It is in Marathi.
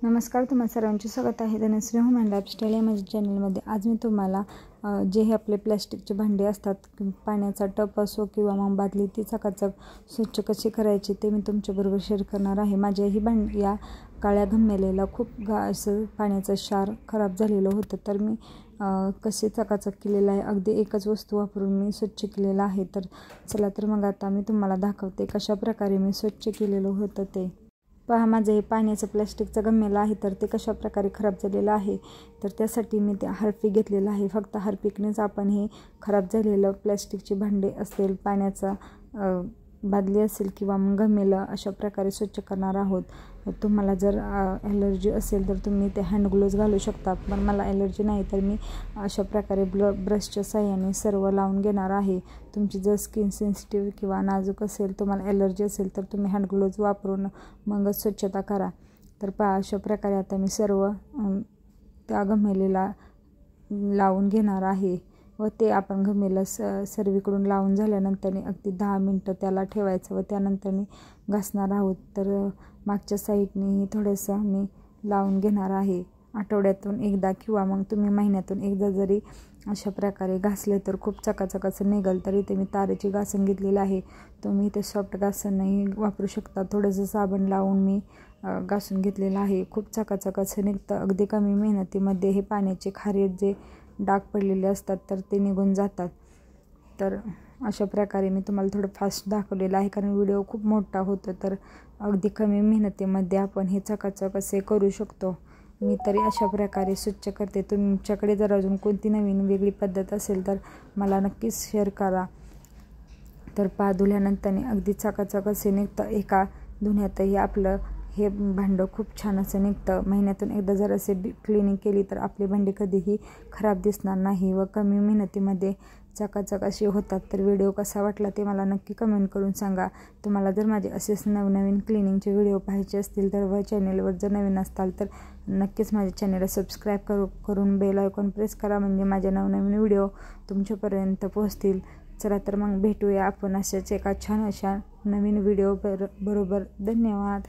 नमस्कार, तुम्हा सर्वांचे स्वागत आहे धनश्री होम अँड लाईफस्टाईल या माझ्या चॅनलमध्ये। आज मी तुम्हाला जे हे आपले प्लॅस्टिकचे भांडे असतात, पाण्याचा टप असो किंवा मग बादली, ती चकाचक स्वच्छ कशी करायची ते मी तुमच्याबरोबर शेअर करणार आहे। माझ्या ही या काळ्या घमेलेला खूप असं पाण्याचं क्षार खराब झालेलं होतं, तर मी कसे चकाचक केलेलं आहे, अगदी एकच वस्तू वापरून मी स्वच्छ केलेलं आहे। तर चला तर मग आता मी तुम्हाला दाखवते कशा प्रकारे मी स्वच्छ केलेलं होतं ते। पहा, माझं हे पाण्याचं प्लॅस्टिकचं घमेलं आहे, तर ते कशा प्रकारे खराब झालेलं आहे। तर त्यासाठी मी ते हार्पिक घेतलेलं आहे। फक्त हार्पिकनेच आपण हे खराब झालेलं प्लॅस्टिकचे भांडे असेल, पाण्याचा बादली असेल किंवा मग घमेलं अशा प्रकारे स्वच्छ करणार आहोत। तुम्हाला जर ॲलर्जी असेल तर तुम्ही ते हँड ग्लोव्ज घालू शकता, पण मला ॲलर्जी नाही, तर मी अशा प्रकारे ब्रशच्या साहाय्याने सर्व लावून घेणार आहे। तुमची जर स्किन सेन्सिटिव्ह किंवा नाजूक असेल, तुम्हाला ॲलर्जी असेल, तर तुम्ही हँड ग्लोव्ज वापरून मगच स्वच्छता करा। तर पहा, अशा प्रकारे आता मी सर्व त्या घमेलीला लावून घेणार आहे व ते आपण घमेलं सर्वीकडून लावून झाल्यानंतर अगदी 10 मिनटं त्याला ठेवायचं व त्यानंतर घासणार आहोत। तर मागच्या साईडनेही थोडंसं मी लावून घेणार आहे। आठवड्यातून एकदा किंवा मग तुम्ही महिन्यातून एकदा जरी अशा प्रकारे घासले तर खूप चकाचक असं निघेल। तर इथे मी तारेची घासण घेतलेली आहे, तुम्ही इथे सॉफ्ट घासणही वापरू शकता। थोडंसं साबण लावून मी घासून घेतलेलं आहे, खूप चकाचक असं निघतं। अगदी कमी मेहनतीमध्ये हे पाण्याचे खारे जे डाग पडलेले असतात तर ते निघून जातात। तर अशा प्रकारे मी तुम्हाला थोडं फास्ट दाखवलेलं आहे, कारण व्हिडिओ खूप मोठा होतो, तर अगदी कमी मेहनतीमध्ये आपण हे चकाचक असे करू शकतो। मी तरी अशा प्रकारे स्वच्छ करते। तुमच्याकडे जर अजून कोणती नवीन वेगळी पद्धत असेल तर मला नक्कीच शेअर करा। तर पहा, धुल्यानंतर अगदी चकाचक असे निघतं। एका धुण्यातही आपलं हे भांडं खूप छान असं निघतं। महिन्यातून एकदा जर असे क्लिनिंग केली तर आपले भांडे कधीही खराब दिसणार नाही व कमी मेहनतीमध्ये चकाचक असे होतात। तर व्हिडिओ कसा वाटला ते मला नक्की कमेंट करून सांगा। तुम्हाला जर माझे असेच नवनवीन क्लिनिंगचे व्हिडिओ पाहायचे असतील तर व चॅनेलवर जर नवीन असाल तर नक्कीच माझ्या चॅनेलला सबस्क्राईब करून बेल आयकॉन प्रेस करा, म्हणजे माझे नवनवीन व्हिडिओ तुमच्यापर्यंत पोहोचतील। चला तर मग भेटूया आपण अशाच एका छान अशा नवीन व्हिडिओ बरोबर। धन्यवाद।